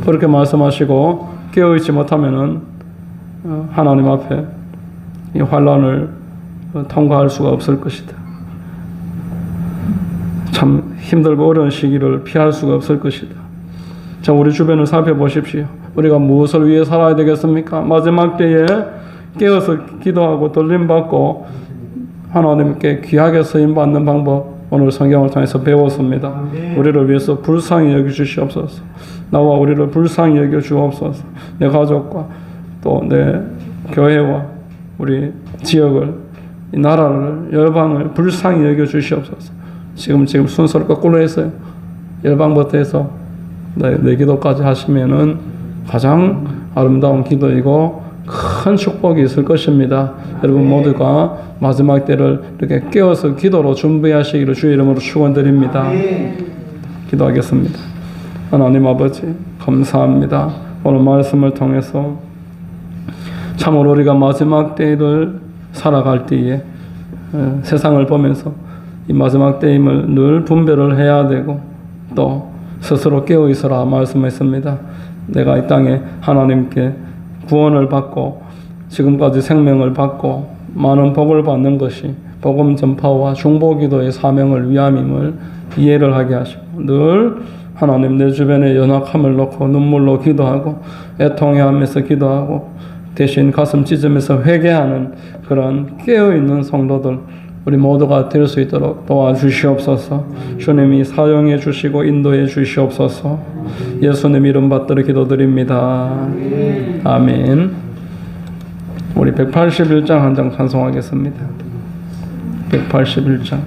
[SPEAKER 1] 그렇게 말씀하시고 깨어있지 못하면은 하나님 앞에 이 환난을 통과할 수가 없을 것이다. 참 힘들고 어려운 시기를 피할 수가 없을 것이다. 자, 우리 주변을 살펴보십시오. 우리가 무엇을 위해 살아야 되겠습니까? 마지막 때에 깨어서 기도하고 돌림받고 하나님께 귀하게 쓰임받는 방법 오늘 성경을 통해서 배웠습니다. 우리를 위해서 불쌍히 여겨주시옵소서. 나와 우리를 불쌍히 여겨주옵소서. 내 가족과 또 내 교회와 우리 지역을, 이 나라를, 열방을 불쌍히 여겨주시옵소서. 지금 순서를 거꾸로 했어요. 열방부터 해서 내 기도까지 하시면은 가장 아름다운 기도이고 큰 축복이 있을 것입니다. 여러분 모두가 마지막 때를 이렇게 깨어서 기도로 준비하시기를 주의 이름으로 축원드립니다. 기도하겠습니다. 하나님 아버지 감사합니다. 오늘 말씀을 통해서 참으로 우리가 마지막 때를 살아갈 때에 세상을 보면서 이 마지막 때임을 늘 분별을 해야 되고 또 스스로 깨어 있으라 말씀했습니다. 내가 이 땅에 하나님께 구원을 받고 지금까지 생명을 받고 많은 복을 받는 것이 복음 전파와 중보 기도의 사명을 위함임을 이해를 하게 하시고 늘 하나님 내 주변의 연약함을 놓고 눈물로 기도하고 애통해하면서 기도하고 대신 가슴 찢으면서 회개하는 그런 깨어있는 성도들 우리 모두가 될 수 있도록 도와주시옵소서. 주님이 사용해 주시고 인도해 주시옵소서. 예수님 이름 받들어 기도드립니다. 아멘. 우리 181장 한 장 찬송하겠습니다. 181장